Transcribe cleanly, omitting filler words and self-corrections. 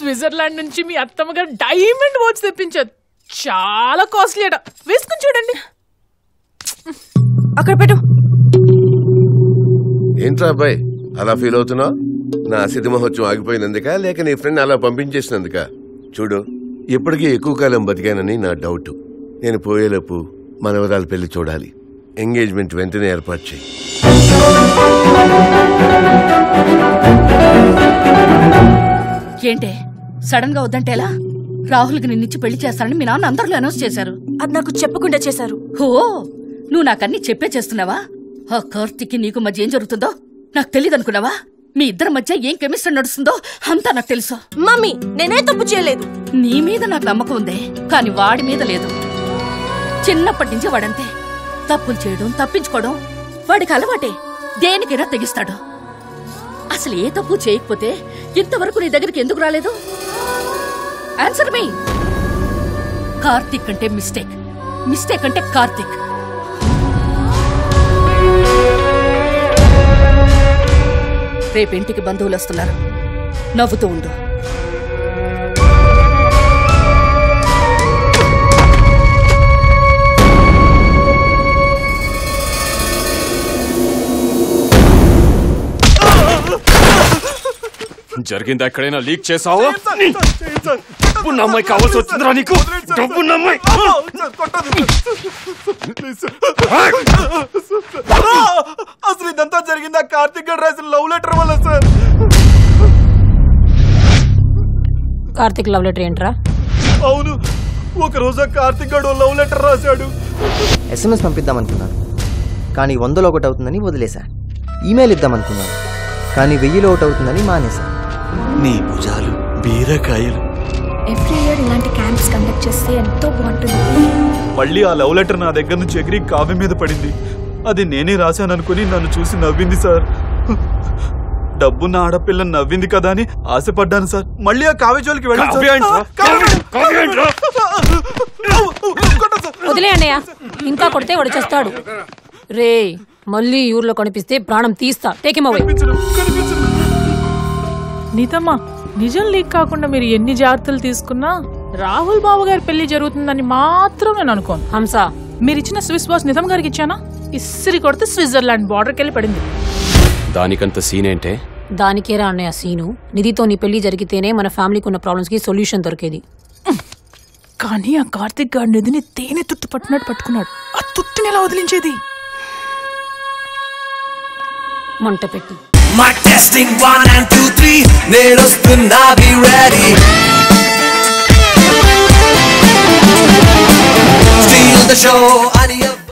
Switzerland నుంచి మీ అత్తమ్మ గారు డైమండ్ వాచ్ తెప్పించారు. చాలా కాస్ట్లీ అట. వేసుకుని చూడండి. అక్కడ పెట్టు. ఏంట్రా అబ్బాయి అలా ఫీల్ అవుతున్నావు? నా సిద్ధ మహోత్సవం ఆగిపోయినందుక లేక నీ ఫ్రెండ్ అలా పంపించేసినందుక? చూడు, ఇప్పటికీ ఎక్కువ కాలం బతికానని నా డౌట్. నేను పోయేలోపు మనవరాలు పెళ్లి చూడాలి. ఎంగేజ్మెంట్ వెంటనే ఏర్పాటు చేయి. ఏంటే సడన్ గా వద్దంటే ఎలా? రాహుల్కి నిన్నిచ్చి పెళ్లి చేస్తానని మీ నాన్న అందరిలో అనౌన్స్ చేశారు. అది నాకు చెప్పకుండా చేశారు. ఓ, నువ్వు నాకన్నీ చెప్పే చేస్తున్నావా? ఆ కార్తీక్ నీకు మధ్య ఏం జరుగుతుందో నాకు తెలియదు అనుకున్నావా? మీ ఇద్దరి మధ్య ఏం కెమిస్ట్రీ నడుస్తుందో అంతా నాకు తెలుసు. మమ్మీ, నేనే తప్పు చేయలేదు. నీ మీద నాకు నమ్మకం ఉంది, కానీ వాడి మీద లేదు. చిన్నప్పటి నుంచి వాడంతే. తప్పులు చేయడం, తప్పించుకోవడం వాడికి అలవాటే. దేనికైనా తెగిస్తాడు. అసలు ఏ తప్పు చేయకపోతే ఇంతవరకు నీ దగ్గరికి ఎందుకు రాలేదు? ఆన్సర్ మీ. కార్తీక్ అంటే మిస్టేక్, మిస్టేక్ అంటే కార్తీక్. రేపింటికి బంధువులు వస్తున్నారు. నవ్వుతూ ఉండు. జరిగింది ఎక్కడైనా లీక్ చేసావా? డబ్బు నమ్మాయి కావాల్సి వచ్చిందిరా నీకు. డబ్బు నమ్మాయి. అసలు ఇదంతా జరిగిందా కార్తీక్ గారు రాసిన లవ్ లెటర్ వల్ల సార్. కార్తీక్ లవ్ లెటర్ ఏంట్రా? అవును, ఒక రోజు కార్తీక్ గారు లవ్ లెటర్ రాశాడు. SMS పంపిద్దామనుకున్నాను, కానీ 100లో ఒకటి అవుతుందని వదిలేశా. ఈమెయిల్ ఇద్దామనుకున్నాను, కానీ 1000లో ఒకటి అవుతుందని మానేశా. నీ భుజాలు బీరకాయలు. ఎవ్రీ ఇయర్ ఇలాంటి క్యాంప్స్ కండక్ట్ చేస్తే ఎంతో బాగుంటుంది. మళ్ళీ ఆ లవ్ లెటర్ నా దగ్గర నుంచి ఎగిరి కావ్య మీద పడింది. అది నేనే రాశాననుకుని నన్ను చూసి నవ్వింది సార్. డబ్బున్న ఆడపిల్ల నవ్వింది కదా అని ఆశపడ్డాను సార్. మళ్ళీ ఆ కావ్య జోలికి వదిలే అన్నయ్య, ఇంకా కొడితే వాడు చేస్తాడు. రే, మళ్ళీ ఊర్లో కనిపిస్తే ప్రాణం తీస్తా. Take him away. నీతమ్మా, నిజం లీక్ కాకుండా మీరు ఎన్ని జాగ్రత్తలు తీసుకున్నా రాహుల్ బాబు గారి పెళ్లి జరుగుతుందని మాత్రం నేను అనుకోను. హంస, మీరిచ్చిన స్విస్ వాచ్ నిజం గారికి ఇచ్చానా? ఇస్సిరి కొడితే స్విట్జర్లాండ్ బార్డర్కి వెళ్ళి పడింది. దానికంత సీన్ ఏంటే? దానికేరా అన్నయ్య సీను. నిధితో నీ పెళ్లి జరిగితేనే మన ఫ్యామిలీకి ఉన్న ప్రాబ్లమ్స్ కి సొల్యూషన్ దొరికేది. కానీ ఆ కార్తీక్ గారి నిధిని తేనె తుట్టు పట్టినట్టు పట్టుకున్నాడు. ఆ తుట్టుని ఎలా వదిలించేది? మంట పెట్టి My testing 1 and 2 3 నేనొస్తున్నా, be ready. Steal the show.